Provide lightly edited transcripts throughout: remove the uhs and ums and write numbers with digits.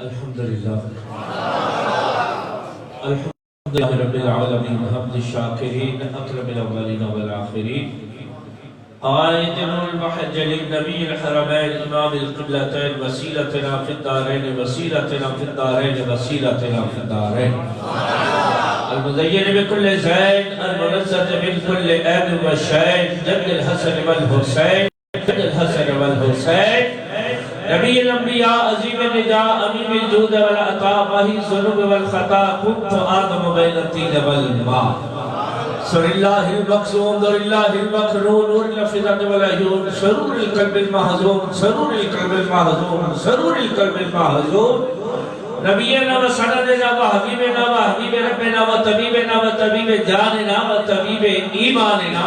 الحمدللہ الحمدللہ رب العالمین حمد الشاکرین اکرم الاولین والآخرین قائد المحجل النبی الحرمین امام القبلتین وسیلتنا فی الدارین وسیلتنا فی الدارین وسیلتنا فی الدارین المزین بكل زین المنزت من كل عیب وشین جد الحسن والحسین جد الحسن والحسین نبی الانبیاء عظیم النداء امیم الجود والعطاء وحی الذنوب والخطا كنت آدم بین الطین والماء سر اللہ المقصوم در اللہ المقرون نور الافئدۃ والعیون سرور القلب المحزون سرور القلب المحزون سرور القلب المحزون نبینا و سندنا و حبیبنا و حبیب ربنا و طبیب جاننا و طبیب ایماننا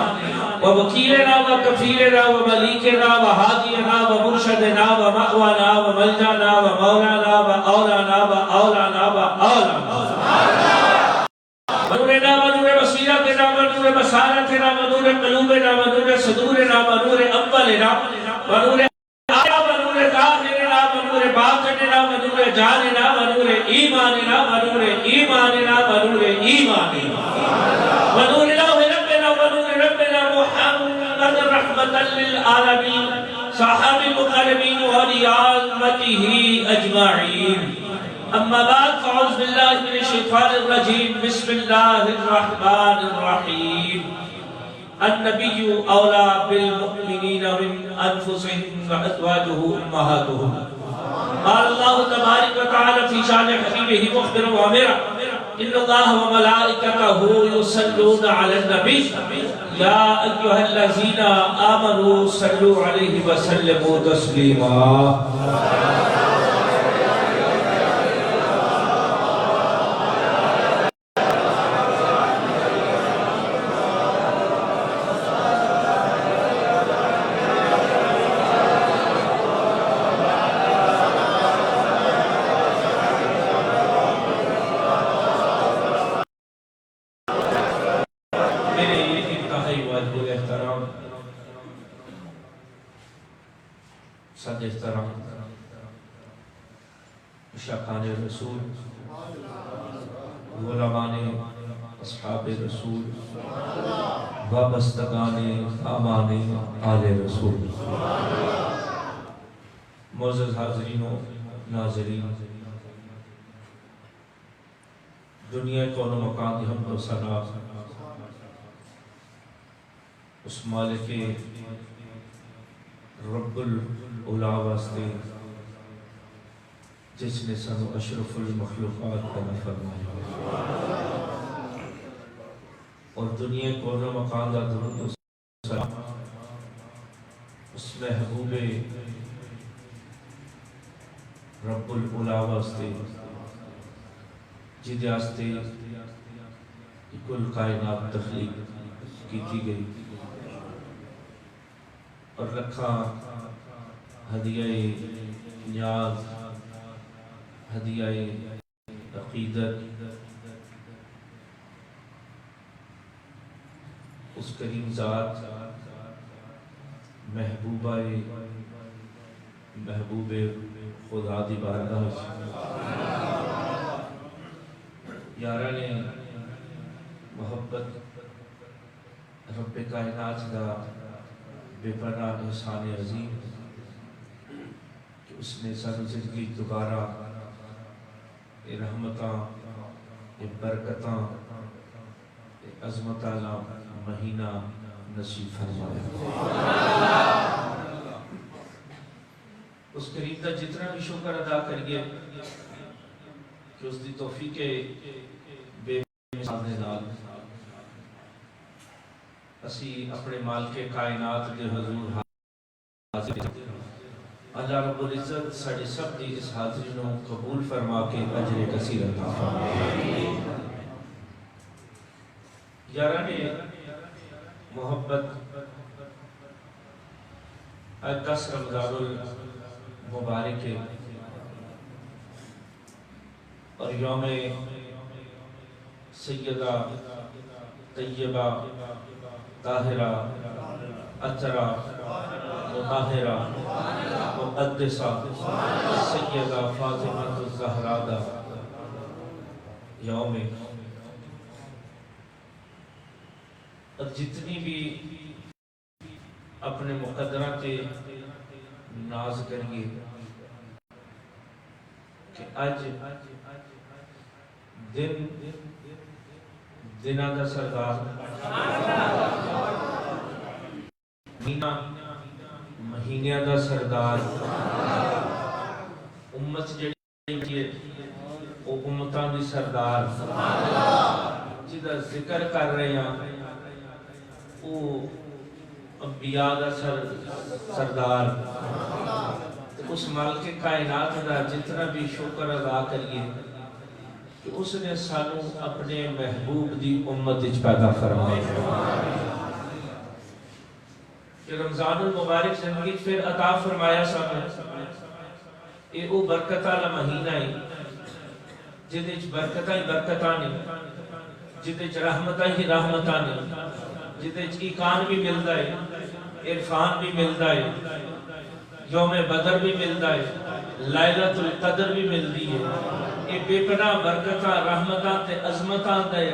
و وکیلنا و کفیلنا و ملیکنا و حادینا و مرشدنا و مأوانا و ملجانا و مولانا و اولانا و اولانا و اولانا ونورنا و نور بصیرتنا و نور بصارتنا و نور قلوبنا و نور صدورنا و نور اولنا و نور آیا و نور ظاہرنا و نور باطننا و نور جاننا و نور ایماننا و نور ایماننا و نور ایماننا و نور رحمة للعالمين صحاب المقربين ولعامته أجمعين أما بعد فأعوذ بالله من الشيطان الرجيم بسم الله الرحمن الرحيم النبي أولى بالمؤمنين من أنفسهم وأزواجه أمهاتهم قال الله تبارك وتعالى في شأن حبيبه مخبرا وامرا إن الله وملائكته يصلون على النبي يا أيها الذين آمنوا صلوا عليه وسلموا تسليما صد احترام عشاقان رسول غلامان اصحاب رسول وابستگان امان آل رسول معزز حاضرین و ناظرین دنیا کون و مکان کی حمد و ثنا اس مالک رب العلا واسطے جس نے سانو اشرف المخلوقات پیدا فرمایا اور دنیا کون و مکان دا درود و سلام اس محبوب رب العلا واسطے جدے واسطے کل کائنات تخلیق کی گئی اور رکھا ہدیہ نیاز ہدیہ عقیدت اس کریم ذات محبوب خدا دی بارگاہ یارہ نے محبت رب کائنات کا بے پناہ احسان عظیم کہ اس نے سانو زندگی دوبارہ رحمتاں برکتاں عظمت والا مہینہ نصیب فرمایا اس کریم کا جتنا بھی شکر ادا کریے کہ اس دی توفیق بے مثال دے نال اسی اپنے مالک کائنات دے حضور حاضر اللہ رب العزت ساڑی سب دی اس حاضرینوں قبول فرما کے اجر کثیر عطا فرمائے یاران محبت 10 رمضان المبارک اور یوم سیدہ طیبہ طاہرہ اطہرہ مطہرہ المقدسہ سیدہ فاطمہ الزہرا دا یوم اور جتنی بھی اپنے مقدرہ تے ناز کریے کہ اج دن دنہ دا سردار مہینہ مہینہ دا سردار امت جڑی او امتاں دی سردار جدا ذکر کر رہے ہیں او انبیاء دا سردار اس مالک کائنات دا جتنا بھی شکر ادا کریے کہ اس نے سانو اپنے محبوب دی امت وچ پیدا فرمایا کہ رمضان المبارک زندگی پھر عطا فرمایا سانو یہ وہ برکت والا مہینہ ہے جہدے وچ برکتاں ہی برکتاں نے جہدے وچ رحمتاں ہی رحمتاں نے جہدے وچ ایقان بھی ملدا ہے عرفان بھی ملدا ہے یوم بدر بھی ملدا ہے لائلۃ القدر بھی ملدی ہے یہ بے پناہ برکتاں رحمتاں تے عظمتاں دے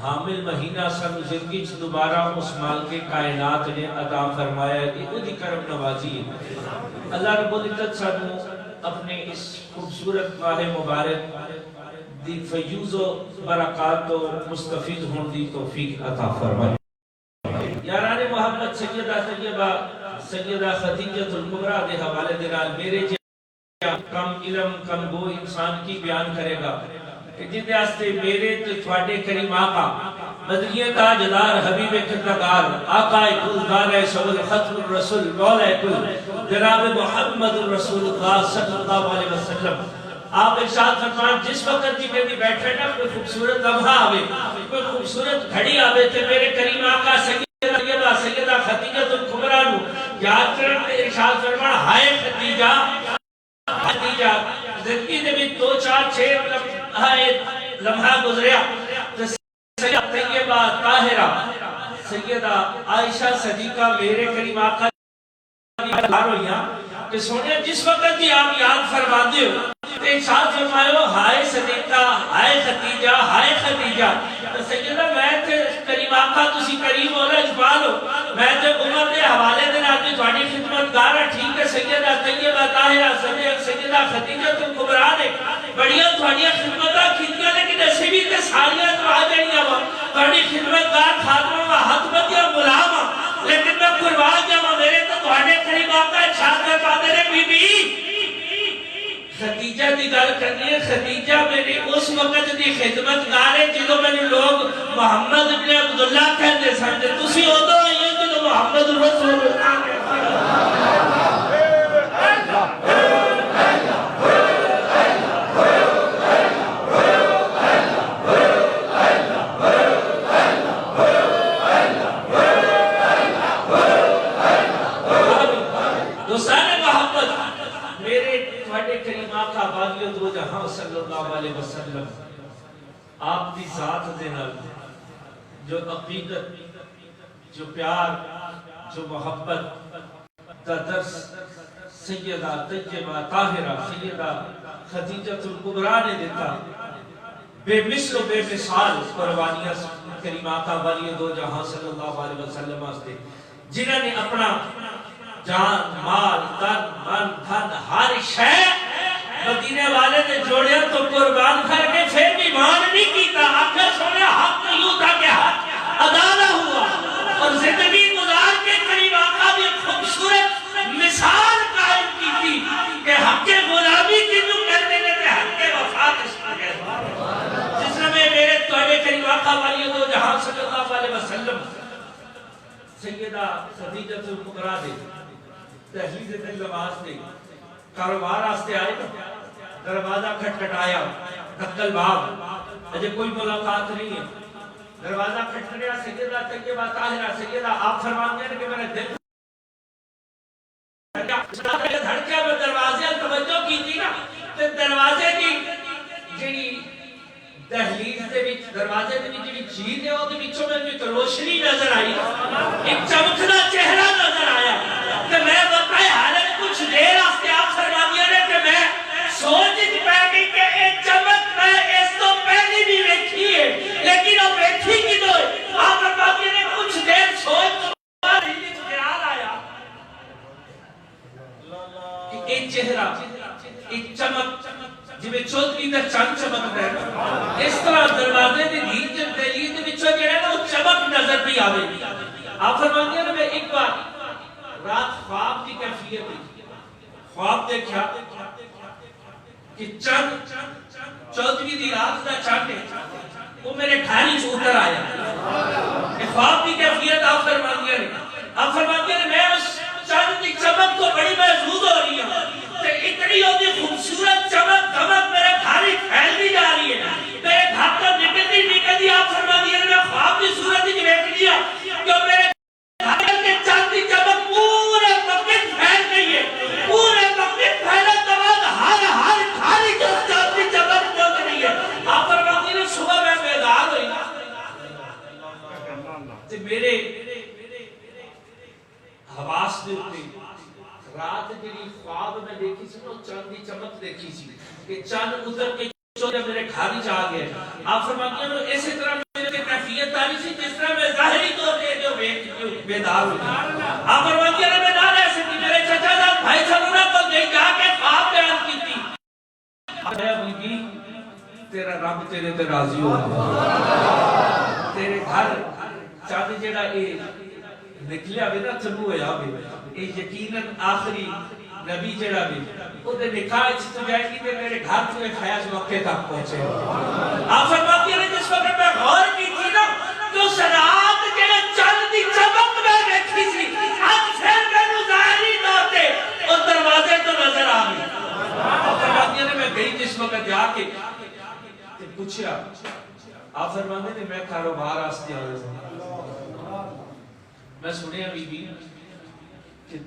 حامل مہینہ سن زندگی چ دوبارہ اس مالک کائنات نے عطا فرمایا کہ وہ دی کرم نوازی ہے اللہ رب العزت سانو اپنے اس خوبصورت ماہ مبارک دی فیوز و برکات و مستفید ہون دی توفیق عطا فرمائے یاران محمد سیدہ طیبہ سیدہ خدیجہ الکبریٰ دے حوالے دے نال میرے کم علم کم گو انسان کی بیان کرے گا کہ جتے آستے میرے تے تھوڑے کریم آقا مدنی تاجدار حبیب کردگار آقا کل دار سول ختم الرسول مولا کل جناب محمد الرسول اللہ صلی اللہ علیہ وسلم آپ ارشاد فرمائیں جس وقت جی میں بیٹھے نا کوئی خوبصورت لمحہ آوے کوئی خوبصورت گھڑی آوے تے میرے کریم آقا سیدہ خدیجہ الکبریٰ نو یاد کرن تے ارشاد فرمائیں ہائے خدیجہ خدیجہ زندگی دے بھی 2-4-6 لمحہ گزریا سیدہ طیبہ طاہرہ سیدہ عائشہ صدیقہ میرے کریم آقا ہوئیاں کہ سونے جس وقت بھی آپ یاد فرما دے ہو تو ارشاد فرمائے ہائے صدیقہ ہائے خدیجہ ہائے خدیجہ سیدہ میں تے کریم آقا تسی کریم اور اجبال ہو میں تے امت دے حوالے دے ناتی تھوڑی خدمت گارا ٹھیک ہے سیدہ طیبہ طاہرہ سیدہ خدیجہ الکبریٰ نے بڑیاں تھوڑی خدمتاں کیتیاں لیکن ایسے بھی تے ساریاں تو آ جائیاں وہ تھوڑی خدمت گار خاتمہ و حدمتیاں غلامہ لیکن میں قربان جاؤں میرے تو تھوڑے قریب آقا ارشاد فرما دے رہے بی بی خدیجہ دی گل کرنی ہے خدیجہ میری اس وقت دی خدمت گارے جدو میں نے لوگ محمد ابن عبداللہ کہتے سمجھے تسی ہو دو آئیے جدو محمد رسول اللہ صلی اللہ علیہ وسلم آپ دی ذات دے نال جو عقیدت جو پیار جو محبت دا درس سیدہ طیبہ طاہرہ سیدہ خدیجہ الکبریٰ نے دیتا بے مثل و بے مثال قربانیاں کریم آقا والی دو جہاں صلی اللہ علیہ وسلم آستے جنہوں نے اپنا جان مال تن من دھن ہر شے مدینے والے نے جوڑیا تو قربان کر کے پھر بھی مان نہیں کیتا آخر سونے حق یوں تھا کہ حق ادا نہ ہوا اور زندگی گزار کے کریم آقا بھی خوبصورت مثال قائم کی تھی کہ حق غلامی کی جو کرنے لگے حق وفات اس میں جس میں میرے توڑے کریم آقا والی دو جہاں صلی اللہ علیہ وسلم سیدہ خدیجہ الکبریٰ دے تحلیل دل نماز دے کاروبار آستے آئے دروازہ کھٹکھٹایا دکل باب اجے کوئی ملاقات نہیں ہے دروازہ کھٹکھٹایا سیدہ طیبہ طاہرہ سیدہ آپ فرماتے ہیں کہ میں نے دل دھڑکیا میں دروازے توجہ کی تھی نا تو دروازے کی جڑی دہلیز دے وچ دروازے دے وچ جڑی چیز ہے او دے وچوں میں ایک روشنی نظر آئی ایک چمکدا چہرہ نظر آیا کہ میں بتائے حالت کچھ دیر واسطے آپ فرماندیاں نے کہ میں سوچ وچ پی گئی کہ یہ چمک میں اس تو پہلے بھی ویکھی ہے لیکن وہ ویکھی کدوں ہے؟ آپ فرماندیاں نے کچھ دیر سوچ تو بعد دل وچ خیال آیا کہ ایک چہرہ ایک چمک جویں چودھری دا چند چمکدا ہے اس طرح دروازے دی دھیل تے دہلیز دے وچوں جڑا نا وہ چمک نظر پہ آوے. آپ فرماندیاں نے میں ایک بار رات خواب کی کیفیت ہے خواب دیکھا کہ چند چودھری دی رات دا چند ہے وہ میرے گھر سے اتر آیا. کہ خواب کی کیفیت آپ فرماندیاں نے میں اس چند کی چمک کو بڑی محسوس ہو رہی ہوں کہ اتنی ہوتی خوبصورت چمک دمک میرے گھر ہی پھیلتی جا رہی ہے میرے گھر کا نکلتی آپ فرماندیاں نے میں خواب کی صورت ہی دیکھ لیا کہ میرے گھر کے چند کی چمک پورے مکے پھیل گئی ہے پورے مکے پھیلے تو بعد ہر گھر کی چند کی چمک پہنچ رہی ہے. آپ فرماندیاں نے صبح میں بیدار ہوئی تے میرے حواس دے اوپر رات جڑی خواب میں دیکھی سی وہ چند دی چمک دیکھی سی کہ چند اتر کے چودھری میرے گھر ہی جا گئے. آپ فرماتے ہیں اسی طرح میرے کیفیت آئی سی جس طرح میں ظاہری طور پہ جو بیدار ہوئی. آپ فرماتے ہیں میں نہ رہ سکی میرے چچا جان بھائی سنونا کو گئی جا کے خواب بیان کی تھی اے بلگی تیرا رب تیرے تے راضی ہو تیرے گھر چند جڑا اے نکلیا بھی نا چلو ہویا بھی اے یقیناً آخری نبی جڑا بھی او دے نکاح وچ تو جائے گی تے میرے گھر تو خیاس موقع تک پہنچے. آپ فرماتی ہیں جس وقت میں غور کی تھی نا تو رات جڑے چند دی چمک میں دیکھی سی اب پھر میں ظاہری طور تے اس دروازے تو نظر آ گئی. آپ فرماتی ہیں میں گئی جس وقت جا کے تے پوچھا آپ فرماتے ہیں میں کاروبار واسطے آیا ہوں میں سنیا بی بی کہ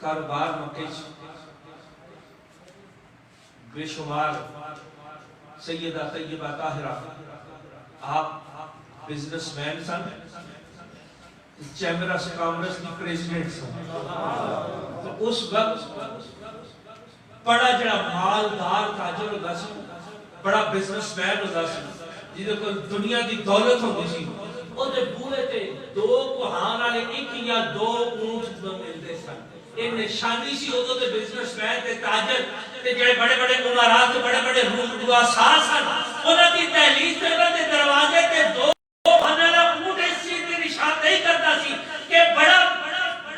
کاروبار مکے بے شمار سیدہ طیبہ طاہرہ آپ بزنس مین سن چیمبر آف کامرس کی پریزیڈنٹ سن تو اس وقت بڑا جڑا مالدار تاجر ہوتا سی بڑا بزنس مین ہوتا سی جیدے کو دنیا دی دولت ہوتی سی اور دے بوئے تے دو کوہان آلے ایک یا دو اونٹ ملتے سن. ایک نشانی سی ہوتا تے بزنس مین تے تاجر تے جڑے بڑے بڑے عمرات بڑے بڑے رؤساء سن انہاں دی دہلیز تے انہاں دے دروازے تے دو کوہان آلا اونٹ اس چیز دی نشاندہی کرتا سی کہ بڑا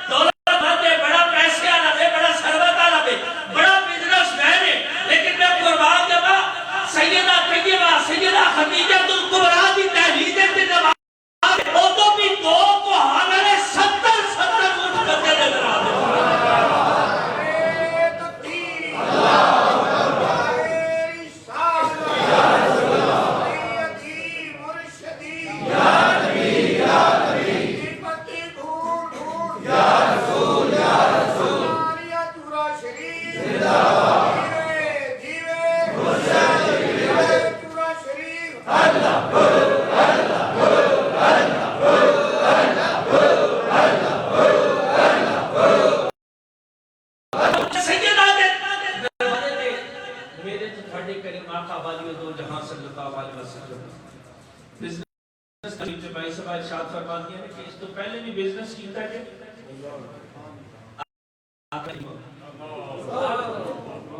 دولت مند ہے بڑا پیسے والا ہے بڑا ثروت والا ہے بڑا بزنس مین ہے. لیکن میں قربان جاواں سیدہ طیبہ سیدہ خدیجہ الکبریٰ دی دہلیز تے نماز او تو بھی دو کوہان آلے 70 اونٹ بندے نظر آ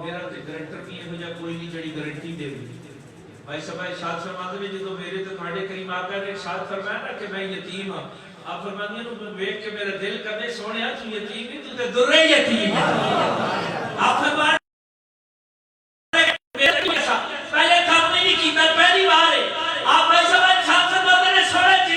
میرا تے گرنٹر بھی ہے مجھے کوئی نہیں جڑی گارنٹی دے دی بھائی صاحب ارشاد فرماتے ہیں جدوں میرے تے تہاڈے کریم آقا نے ارشاد فرمایا نا کہ میں یتیم ہوں آپ فرماتے ہیں میں دیکھ کے میرا دل کرنے سونیا تو یتیم نہیں تو تے درے یتیم ہے. آپ فرماتے پہلے کام نہیں کیتا پہلی بار ہے. آپ بھائی صاحب ارشاد فرماتے ہیں سونے جی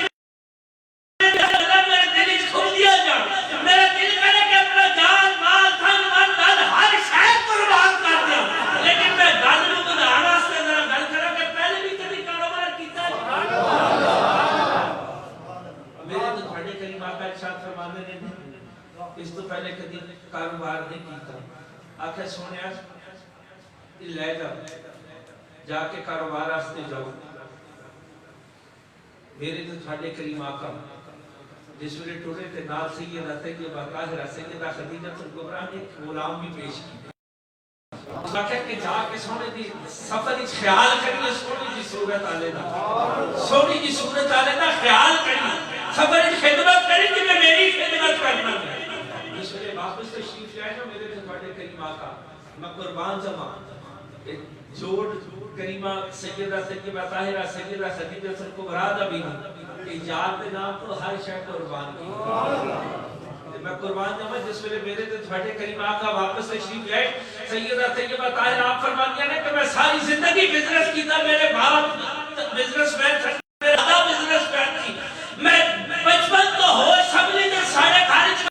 میرے دل وچ کھل دیا جا میرا دل کرے کہ اپنا جان مال دھن من ہر شے قربان کر دیا لیکن میں گل نوں بدھان واسطے ذرا گل کراں کہ پہلے بھی کبھی کاروبار کیتا ہے. میرے تو تھوڑے کریم آقا ارشاد فرماتے ہیں اس تو پہلے کبھی کاروبار نہیں کیتا. آخر سونیا لے جا کے کاروبار واسطے جاؤ. میرے تو تھوڑے کریم آقا جس ویلے ٹوٹے تے نال سیدہ طیبہ طاہرہ سیدہ خدیجہ الکبریٰ نے ایک غلام بھی پیش کی اس وقت کہ جا کے سونے دی سفر اچ خیال کریے سونی جی صورت آلے دا سونی جی صورت آلے دا خیال کریے سفر اچ خدمت کری کہ میں میری خدمت کرنا اس ویلے واپس تشریف لائے نا میرے بڑے کریم آقا میں قربان جمع جوڑ کریمہ سیدہ طیبہ طاہرہ سیدہ خدیجہ الکبریٰ دا بھی ایجاد دے نام تو ہر شے قربان کی میں قربان جاواں جس ویلے میرے تے تھوڑے کریم آقا واپس تشریف لے سیدہ طیبہ طاہرہ آپ فرماتی ہیں کہ میں ساری زندگی بزنس کیتا میرے باپ بزنس مین تھا میرے دادا بزنس مین تھی میں بچپن تو ہوش سمجھی تے سارے خارج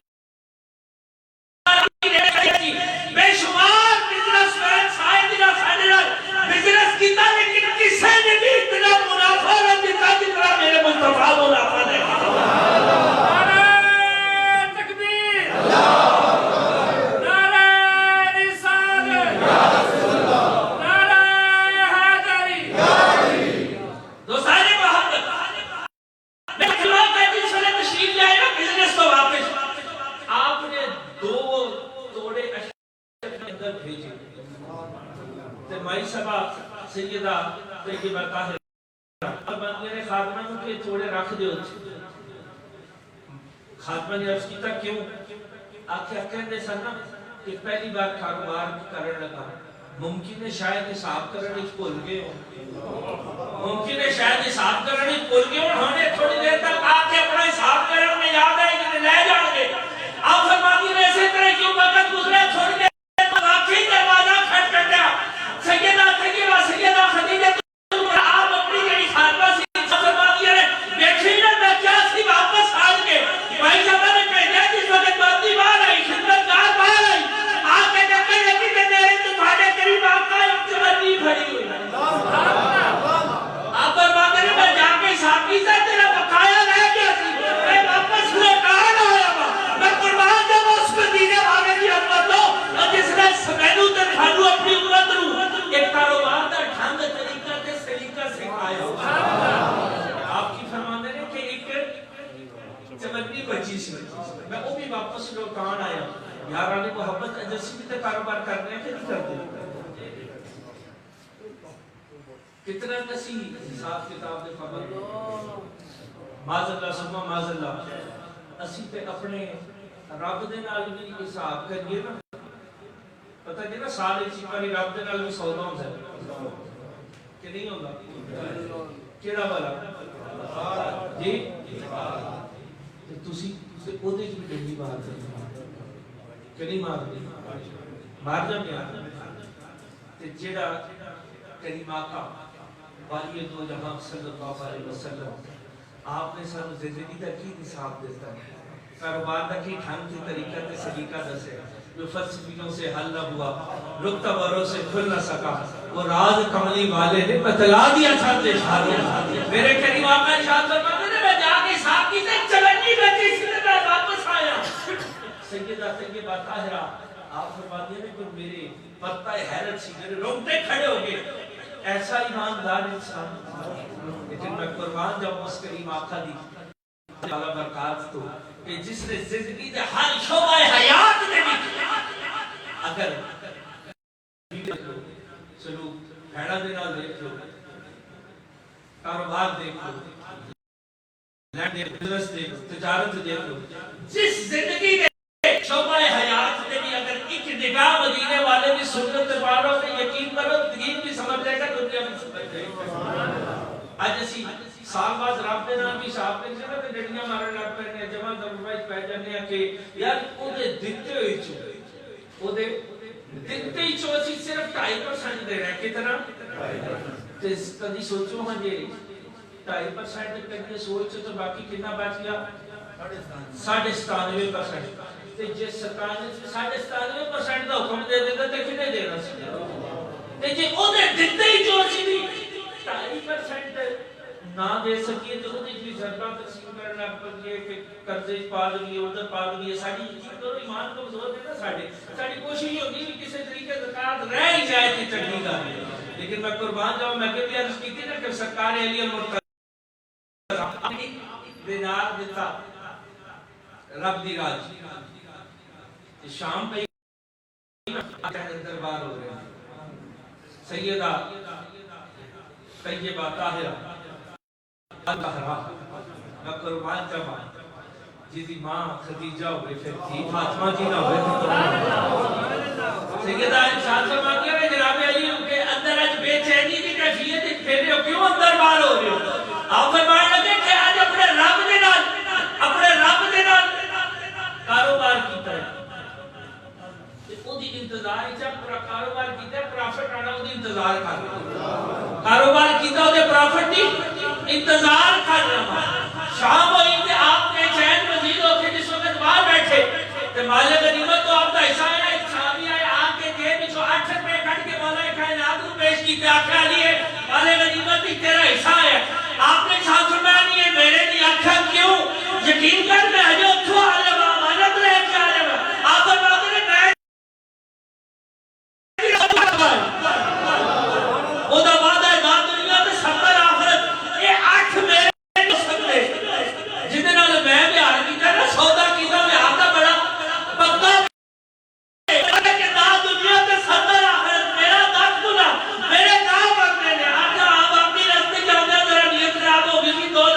بے شمار بزنس مین سارے بزنس کیتا لیکن کسی نے بھی اتنا منافع نہ دیتا جتنا میرے مصطفیٰ منافع دے سیدہ طیبہ طاہرہ بندے نے خاتمہ کو کہ تھوڑے رکھ دے ہوتے خاتمہ نے عرض کیتا کیوں آکھے کہندے سن نا کہ پہلی بار کاروبار کرنے لگا ممکن ہے شاید حساب کرنے بھول گئے ہو ممکن ہے شاید حساب کرنے بھول گئے ہو ہمیں تھوڑی دیر تک آکے اپنا حساب کرنے میں یاد آئے کہ لے جان گے آپ فرماتی نے ایسے طرح کیوں وقت گزرے چھوڑ کے واقعی دروازہ کھٹ کر دیا سیدہ طیبہ سیدہ خدیجہ آپ اپنی جڑی خاتمہ سی فرماتی ہے دیکھیں نا میں کیا سی واپس آ کے بھائی صاحب نے کہہ دیا جس وقت باتی باہر آئی خدمتگار باہر آئی آپ کے جب میں یقین دے رہے تو تھوڑے قریب آپ کا چمنی بھری ہوئی آپ فرماتے ہیں میں جا کے حساب کی سے تیرا بقایا رہ گیا سی میں واپس لوٹان آیا میں قربان جب اس کو دینے والے کی عظمت ہو اور جس نے سمینو تے کھانو اپنی عمرت رو ایک کاروبار دا ڈھنگ طریقہ تے سلیقہ سکھایا آپ کی فرماندے نے کہ ایک چمنی بچی سی میں وہ بھی واپس لوٹان آیا یارانی محبت ایجنسی بھی تے کاروبار کرنے ہیں کہ نہیں کرتے کتنا کسی حساب کتاب دے خبر معاذ اللہ سبحانہ معاذ اللہ اسی تے اپنے رب دے نال بھی حساب کریے نا پتہ کہ نا سال ایک چیپاری رب دے نال بھی سودا ہوندا ہے کہ نہیں ہوندا کیڑا والا جی تے تسی تے اودے وچ بھی ڈنڈی مار دے کہ نہیں مار جاندے تے جیڑا کریم آقا والی دو جہاں صلی اللہ علیہ وسلم آپ نے سانو زندگی دا کی نصاب دیتا ہے کاروبار دا کی ڈھنگ کی طریقہ تے سلیقہ دسے جو فلسفیوں سے حل نہ ہوا نقطہ بروں سے کھل نہ سکا وہ راز کملی والے نے بتلا دیا تھا میرے کریم آقا ارشاد فرماتے ہیں میں جا کے صاحب کی سے چلنی بچی سے میں واپس آیا سیدہ طیبہ طاہرہ آپ فرماتے ہیں کہ میرے پتہ حیرت سی میرے رونگٹے کھڑے ہو گئے ایسا ایماندار انسان لیکن میں قربان جب اس کریم آقا دی تعالی برکات تو کہ جس نے زندگی دے ہر شعبہ حیات دے بھی اگر سلوک بھیڑا دے نال دیکھ لو کاروبار دیکھ لو بزنس دیکھ لو تجارت دیکھ لو جس زندگی دے شعبہ حیات دے بھی اگر ایک نگاہ مدینے والے بھی سنت پاروں نے یقین کرو دین بھی سمجھ لے گا دنیا بھی سمجھ لے گا آج اسی سال بعد رب دے نام بھی صاحب نے جگہ تے ڈڑیاں مارن لگ پے نے جمع دروائے پے جانے کہ یار او دے دتے ہوئی چ او دے دتے ہی چ اسی صرف 2.5% دے رہے کتنا تے کبھی سوچو ہاں جی 2.5% کبھی سوچ تو باقی کتنا بچ گیا 97% تے جے 97% دا حکم دے دے تے کنے دینا سی تے جے او دے دتے ہی چ اسی 2.5% نہ دے سکیے تو وہ بھی ضرورت تقسیم کرنا پڑے کہ قرضے پا لگی ادھر پا لگی ساری تو ایمان کو زور دینا ساری کوشش یہ ہوگی کہ کسی طریقے زکات رہ ہی جائے کہ چنگی گل ہے لیکن میں قربان جاؤں میں کہ بھی عرض کی تھی نا کہ سرکار علی المرتضی دینار دیتا رب دی راج شام پہ دربار ہو رہے ہیں سیدہ طیبہ طاہرہ الطاہرہ میں قربان جاواں جی دی ماں خدیجہ ہوئے پھر تھی فاطمہ جی نہ ہوئے سیدہ ارشاد فرماتی ہے جناب علی کے اندر آج بے چینی کی کیفیت پھر کیوں اندر بار ہو رہے ہو آپ فرمانے لگے کہ آج اپنے رب دے نال کاروبار کیتا ہے او دی انتظار ہے پورا کاروبار کیتا ہے پرافٹ آنا او دی انتظار کر رہا کاروبار کیتا او دے پرافٹ دی انتظار کر رہا شام ہوئی تے آپ نے چین مزید ہو کے جس وقت باہر بیٹھے تے مال غنیمت تو آپ کا حصہ ہے ایک صحابی آئے آگ کے جیب وچوں 8 روپے کٹ کے مولا کائنات کو پیش کیتے آکھیا علی مال غنیمت ہی تیرا حصہ ہے آپ نے ساتھ فرمایا نہیں ہے میرے نہیں آکھا کیوں یقین کر میں ہجے اتھوں عالم امانت لے کے عالم آپ فرماتے ہیں میں او دا وعدہ ہے نہ دنیا تے سفر آخرت یہ 8 میرے نہیں سکتے جدے نال میں بیار کیتا نا سودا کیتا میں آتا بڑا پکا کہ نہ دنیا تے سفر آخرت میرا دس گنا میرے کام کرنے نے آجا آپ اپنی رستے جاؤں گے ذرا نیت خراب ہوگی کہ 2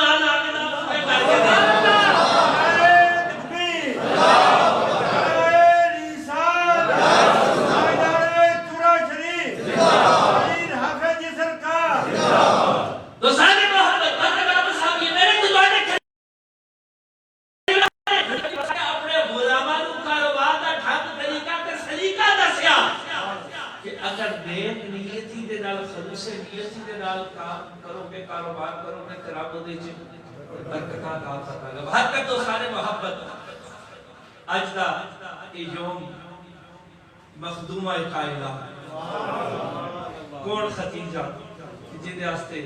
نال آ کے کر کے کاروبار کرو میں تیرا کو دے برکتہ عطا فرمائے گا برکت تو سارے محبت اج دا یہ یوم مخدومہ قائلہ کون ختیجہ جدے واسطے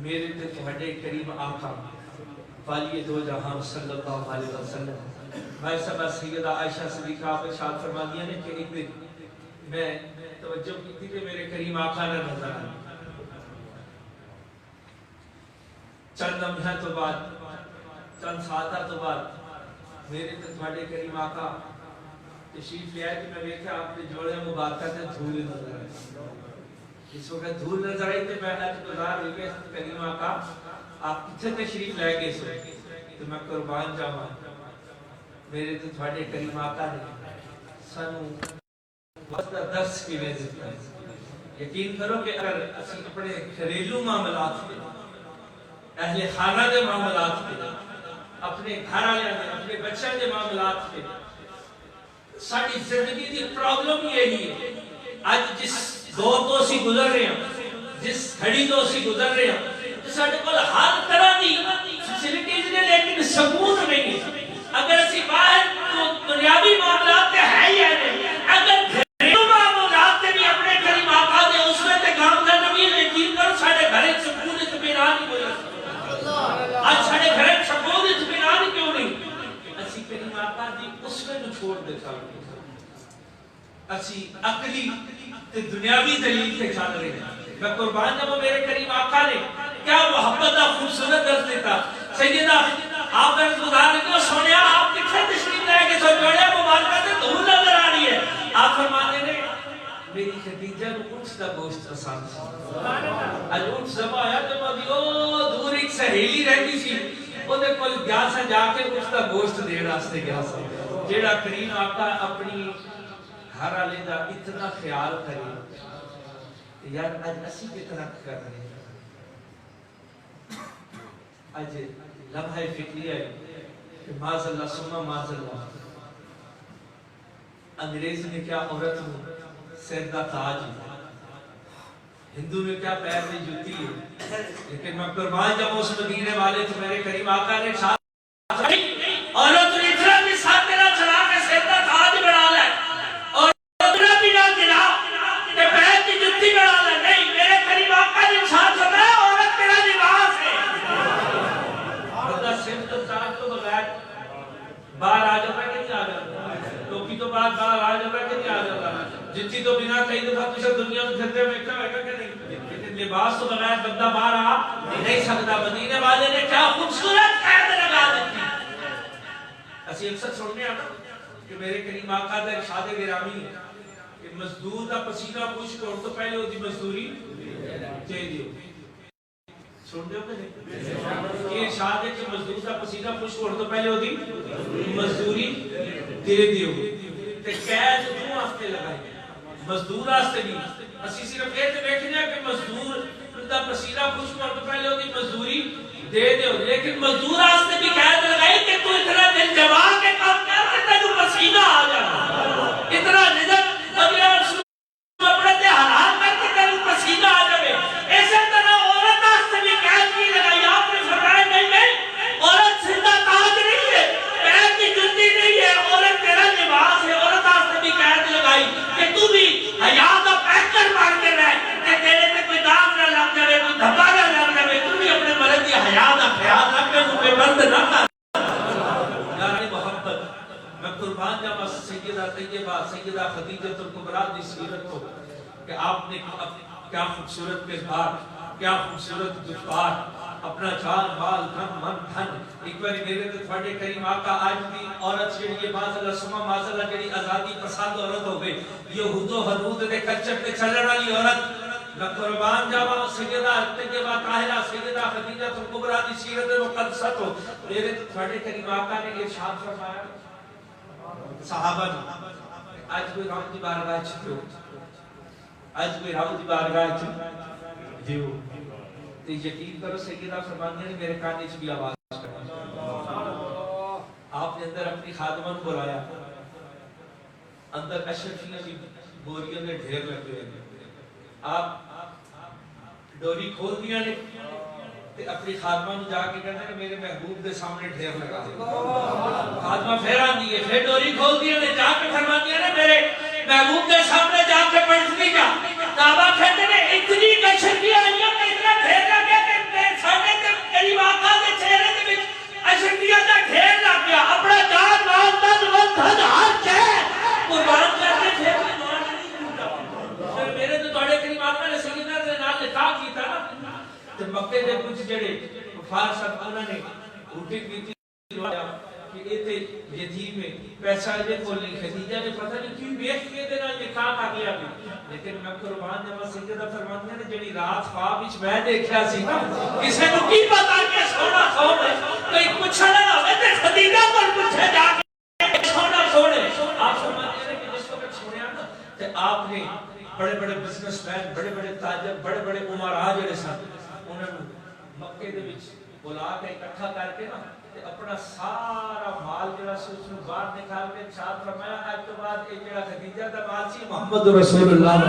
میرے تے تہاڈے قریب آقا والی دو جہان صلی اللہ علیہ وسلم بھائی صاحب سیدہ عائشہ صدیقہ آپ ارشاد فرماتی ہیں کہ ایک دن میں توجہ کی تھی کہ میرے کریم آقا نہ نظر آئے چند لمحہ تو بعد چند ساعتہ تو بعد میرے تے تھوڑے کریم آقا تشریف لے آئے کہ میں دیکھا آپ نے جوڑے مبارکہ سے دھول نظر آئے اس وقت دھول نظر آئی تو میں آج گزار ہوئی کہ کریم آقا آپ کتنے تشریف لے گئے سو تو میں قربان جاواں میرے تے تھوڑے کریم آقا نے سانو وقت درس کی وجہ یقین کرو کہ اگر اسی اپنے گھریلو معاملات میں اہل خانہ دے معاملات پہ اپنے گھر والے اپنے بچوں کے معاملات پہ ساری زندگی کی پرابلم یہی ہے آج جس دور تو اسی گزر رہے ہیں جس گھڑی تو اسی گزر رہے ہیں سارے کول ہر طرح کی فیسلٹیز نے لیکن سکون نہیں ہے اگر اسی باہر دنیاوی معاملات تے ہے ہی ہے اگر گھریلو معاملات تے بھی اپنے کریم آقا دے اس میں تے کام کرنا بھی یقین کرو سارے گھر سکون اطمینان نہیں ہوئے آج سارے گھر سکون اطمینان کیوں نہیں اسی کریم آقا دی اس میں نو چھوڑ دیتا ہوں اسی عقلی تے دنیاوی دلیل تے چل رہے ہیں میں قربان جب میرے کریم آقا نے کیا محبت دا خوبصورت درس دیتا سیدہ آپ نے گزار کے سونیا آپ کتنے تشریف لے کے سو جوڑے مبارکہ سے دھول نظر آ رہی ہے آپ فرماتے نے میری خدیجہ نو اونٹ دا گوشت پسند سی اج اونٹ ذبح آیا تو مودی او دور ایک سہیلی رہتی سی او دے کول گیا سا جا کے اونٹ دا گوشت دین واسطے گیا سا جیڑا کریم آقا اپنی گھر والے دا اتنا خیال کرے یار اج اسی کتنا کر رہے ہیں اج لمحہ فکری ہے کہ معاذ اللہ سمہ معاذ اللہ انگریز میں کیا عورت ہوں سر دا تاج ہندو میں کیا پیر میں جوتی ہے لیکن میں قربان جب اس مدینے والے تو میرے کریم آقا نے ساتھ عورت اتنا بھی ساتھ میرا چلا کے سر دا تاج بنا لے اور اتنا بھی نہ گرا کہ پیر کی جوتی بنا لے نہیں میرے کریم آقا نے ساتھ ہوتا ہے عورت تیرا لباس ہے بندہ سر دا تاج تو بغیر باہر آ جاتا کہ نہیں آ جاتا ٹوپی تو بعد باہر آ جاتا کہ نہیں آ جاتا جتی تو بنا کئی دفعہ تجھے دنیا میں پھرتے میں کیا ہوگا کہ نہیں لیکن لباس تو بغیر بندہ باہر آ نہیں سکتا مدینے والے نے کیا خوبصورت قید لگا دی اسی اکثر سننے ہیں نا کہ میرے کریم آقا دا ارشاد گرامی ہے کہ مزدور دا پسینہ پوچھ کے تو پہلے وہ دی مزدوری دے دیو. سن دے ہو کہ نہیں؟ یہ ارشاد ہے کہ مزدور دا پسینہ پوچھ کے تو پہلے وہ دی مزدوری دے دیو. تے قید کیوں واسطے لگائی مزدور واسطے نہیں. اسی صرف یہ تے دیکھنے ہیں کہ مزدور دا پسینہ پوچھ کے تو پہلے وہ دی مزدوری دے دیو. لیکن مزدور واسطے بھی قید لگائی کہ تو اتنا دل جما کے کام کر کہ تینوں پسینہ آ جائے, اتنا نظر اپنے تے حلال کر کے تینوں پسینہ آ جائے. اسی طرح عورت واسطے بھی قید نہیں لگائی. آپ نے فرمایا نہیں عورت زندہ تاج نہیں ہے, پیر کی جوتی نہیں ہے, عورت تیرا لباس ہے. عورت واسطے بھی قید لگائی کہ تو بھی حیا کا پیکر بن کے رہ کہ تیرے تے کوئی داغ نہ لگ جائے, کوئی دھبا نہ لگ جائے. تو بھی اپنے مرد کی حیا کا خیال رکھ کے بے بند نہ کر. یار محبت میں قربان جاواں سیدہ طیبہ سیدہ خدیجہ الکبریٰ دی سیرت کو کہ آپ نے کیا خوبصورت کردار, کیا خوبصورت گفتار, اپنا جان مال دھن من دھن. ایک بار میرے تے تھوڑے کریم آقا آج بھی عورت جڑی ہے معاذ اللہ سما معاذ اللہ جڑی آزادی پسند عورت ہو گئی, یہود و حنود دے کچر تے چلن والی عورت. میں قربان جاواں سیدہ طیبہ طاہرہ سیدہ خدیجہ الکبریٰ دی سیرت مقدسہ کو میرے تے تھوڑے کریم آقا نے ارشاد فرمایا صحابہ نے آج کوئی رب دی بارگاہ چ دیو, آج کوئی رب دی بارگاہ چ دیو. تو یقین کرو سیدہ فرماندی نے میرے کان وچ بھی آواز کر آپ نے اندر اپنی خادمہ کو بلایا, اندر اشرفیاں کی بوریاں دے ڈھیر لگے ہوئے. آپ ڈوری کھول دیا نے تے اپنی خادمہ نو جا کے کہتے ہیں میرے محبوب دے سامنے ڈھیر لگا دے. خادمہ پھر آندی ہے, پھر ڈوری کھول دیا نے جا کے فرماتی ہے میرے محبوب دے سامنے جا کے پڑھنی جا. صحابہ کہتے ہیں اتنی اشرفیاں آئیاں کہ اتنا ڈھیر لگا کہ سامنے تے کریم آقا دے چہرے دے وچ اشرفیاں دا ڈھیر لگ گیا. اپنا جان مال تن من دھن ہر شے قربان کر کے پھر میرے تو تواڈے کریم آقا نے سیدنا دے نال نکاح کیتا نا تے مکے دے کچھ جڑے کفار سب انہاں نے اٹھی کیتی رویا کہ ایتھے یتیم ہے, پیسہ دے کول نہیں. خدیجہ نے پتہ نہیں کیوں ویکھ کے دے نال نکاح کر لیا. لیکن میں قربان جاواں سیدہ فرماندی نے جڑی رات خواب وچ میں دیکھیا سی نا کسے نوں کی پتہ کہ سونا کون ہے, کوئی پوچھنا نہ ہوے تے خدیجہ کول پوچھے جا کے سونا کون ہے. آپ فرماتے ہیں کہ جس وقت سنیا نا تے آپ نے بڑے بڑے بزنس مین, بڑے بڑے تاجر, بڑے بڑے عمراء جڑے سن انہاں نوں مکے دے وچ بلا کے اکٹھا کر کے نا تے اپنا سارا مال جڑا سی اس نوں باہر نکال کے ارشاد فرمایا اج تو بعد اے جڑا خدیجہ دا مال سی محمد رسول اللہ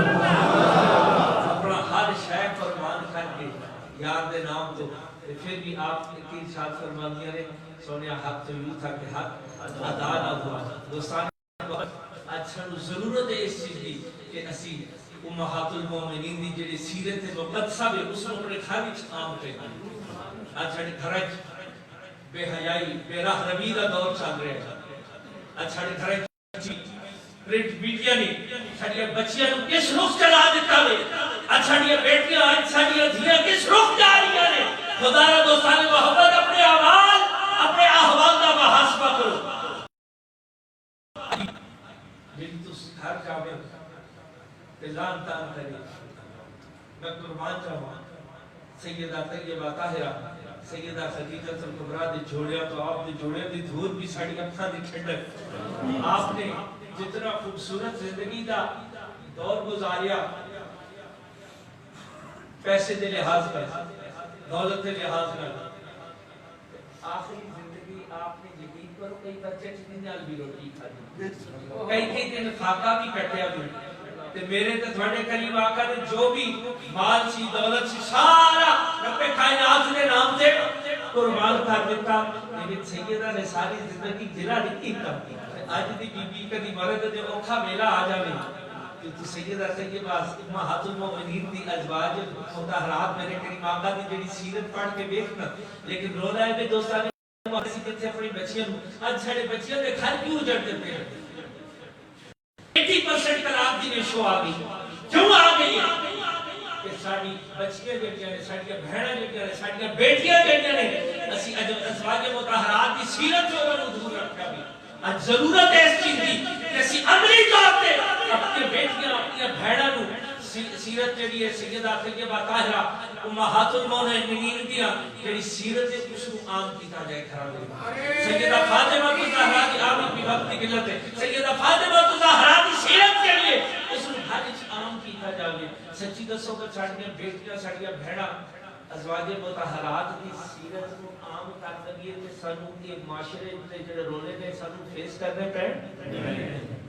اپنا ہر شے قربان کر کے یار دے نام تو. پھر بھی آپ کی ارشاد فرماندیاں نے سونیا حق تو یوں تھا کہ حق ادا نہ ہوا. دوستان اچھا ضرورت ہے اس چیز کی کہ اسی امہات المومنین دی جڑی سیرت مقدسہ بھی اس نوں اپنے گھر وچ عام کریں. اج ساڈے گھر وچ بے حیائی بے راہ روی دا دور چل رہا ہے. اج ساڈے گھر وچ پرنٹ میڈیا نے ساڈیاں بچیاں نوں کس رخ چلا دتا ہے. اج ساڈیاں بیٹیاں اج ساڈیاں دھیاں کس رخ جا رہی ہیں. خدا را دوستان محبت اپنے اعمال اپنے احوال دا محاسبہ کرو. جن تو گھر جاوے تے لان تان کرے. میں قربان جاواں سیدہ طیبہ طاہرہ سیدہ خدیجہ الکبریٰ دی جوڑیاں تو آپ دی جوڑیاں دی دھور بھی ساڑی اکھاں دی ٹھنڈک. آپ نے جتنا خوبصورت زندگی دا دور گزاریا پیسے دے لحاظ کر دولت دے لحاظ کر آخری زندگی آپ نے یقین کرو کئی بچے چیزیں نال بھی روٹی کھائی کئی دن فاقہ بھی کٹیا بھی. تے میرے تے تھوڑے کریم آقا نے جو بھی مال سی دولت سی سارا رب کائنات نے نام سے قربان کر دیتا. لیکن سیدہ نے ساری زندگی جلا نہیں کیتا. اج دی بی بی کدی مرد دے اوکھا ویلا آ جاوے کہ سیدہ طیبہ امہات المومنین دی ازواج مطہرات میرے کریم آقا دی جڑی سیرت پڑھ کے دیکھنا. لیکن رو رہا ہے کہ دوستان اسی کتے اپنی بچیاں نوں اج ساڈے بچیاں دے گھر کیوں اجڑ دے پے 80% طلاق دی ریشو آ گئی. کیوں آ گئی کہ ساڈی بچیاں جڑیاں نے ساڈیاں بہناں جڑیاں نے ساڈیاں بیٹیاں جڑیاں نے اسی ازواج مطہرات دی سیرت جو انہاں نوں دور رکھیا بھی. اج ضرورت ہے اس چیز کی کہ اسی عملی طور پہ اپنی بیٹیاں اپنی بہنوں نو سیرت جڑی ہے سیدہ طیبہ طاہرہ امہات المومنین دیاں جڑی سیرت ہے اس کو عام کیتا جائے گھراں دے سیدہ فاطمہ الزہرا کی عام کی وقت کی قلت ہے سیدہ فاطمہ الزہرا کی سیرت کے لیے اس کو ہر وچ عام کیتا جاوے سچی دسو کہ ساڈیاں بیٹیاں ساڈیاں بہناں ازواج مطہرات کی سیرت کو عام کر دئیے تے سانو یہ معاشرے دے جڑے رولے نے سانو فیس کرنے پے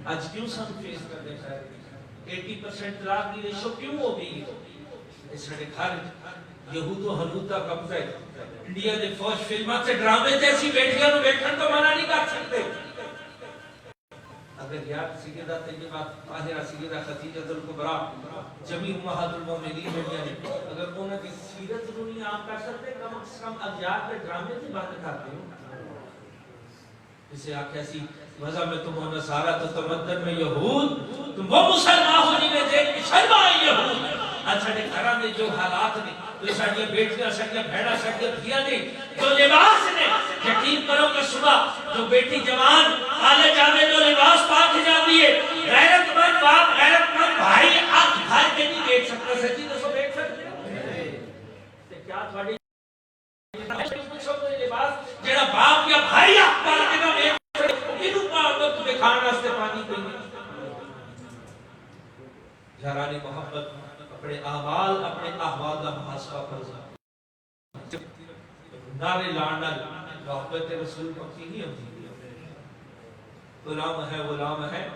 اج کیوں سانو فیس کرنے پے 80% طلاق کی ریشو کیوں ہو گئی اس نے گھر یہود و حنود کا قبضہ ہے انڈیا دے فوج فلموں سے ڈرامے جیسی بیٹیاں نو بیٹھن تو منع نہیں کر سکتے اگر یاد سیدہ طیبہ طاہرہ سیدہ خدیجہ الکبریٰ جمی امہات المومنین بیٹیاں نے اگر انہوں کی سیرت نو نہیں عام کر سکتے کم از کم اب یاد کے ڈرامے سے بات کرتے ہو اسے آکھیا سی مزہ میں تم ہو نصارہ تو تمدن میں یہود تم وہ مسلمان ہو جنہیں دیکھ کے شرما یہود آج ساڑھے گھران نے جو حالات نے تو ساڑھے بیٹیاں ساڑھے بھیڑا ساڑھے دھیا نے جو لباس نے یقین کرو کہ صبح جو بیٹی جوان آلے جانے جو لباس پاک جاتی ہے غیرت مند باپ غیرت مند بھائی آنکھ بھائی کے نہیں دیکھ سکتا سچی تو سو دیکھ سکتے کیا تھوڑی لباس جڑا باپ یا بھائی آنکھ پاک کے نہ دیکھ کھانا سے پانی پینے یارانی محبت اپنے اعمال اپنے احوال کا محاسبہ کرنا نعرے لانا محبت رسول پکی نہیں ہوتی غلام ہے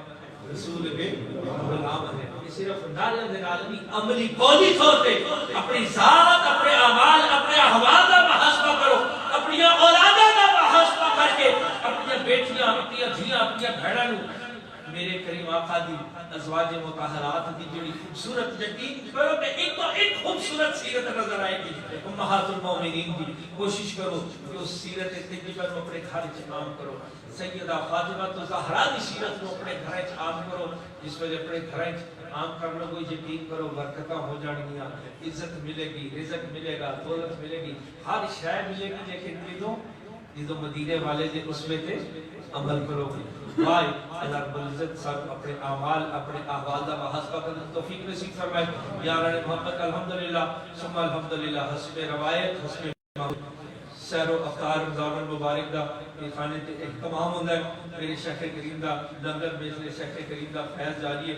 رسول کے غلام ہے یہ صرف نعرے دلالمی عملی قولی ہوتے اپنی ذات اپنے اعمال اپنے احوال کا محاسبہ کرو اپنی اولادوں کا محاسبہ کر کے اپنی بیٹیاں اپنی دھیاں اپنی بہنوں میرے کریم آقا دی ازواج مطہرات دی جڑی خوبصورت یقین کرو کہ ایک تو ایک خوبصورت سیرت نظر آئے گی امہات المومنین دی کوشش کرو کہ اس سیرت طیبہ کو اپنے گھر وچ عام کرو سیدہ فاطمہ الزہرا دی سیرت کو اپنے گھر وچ عام کرو جس وجہ اپنے گھر وچ عام کر لو گے یقین کرو برکتاں ہو جانگیاں عزت ملے گی رزق ملے گا دولت ملے گی ہر شے ملے گی لیکن جدوں مدینے والے دے اسوے تے عمل کرو گے بھائی اللہ رب العزت سب اپنے اعمال اپنے احوال کا محاسبہ کرنے توفیق نصیب فرمائے یاران محبت الحمدللہ ثم الحمدللہ حسب روایت حسب سیر و افطار رمضان المبارک دا یہ خانے تے اہتمام ہوتا ہے میرے شیخ کریم دا لنگر میرے شیخ کریم دا فیض جاری ہے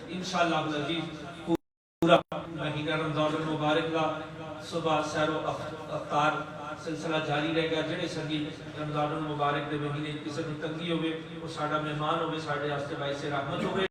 انشاءاللہ العزیز پورا مہینہ رمضان المبارک دا صبح سیر و افطار سلسلہ جاری رہے گا جڑے سنگی رمضان المبارک دے مہینے کسی کو تنگی ہوئے وہ ساڑھا مہمان ہوئے ساڑھے آستے بائی سے رحمت ہوئے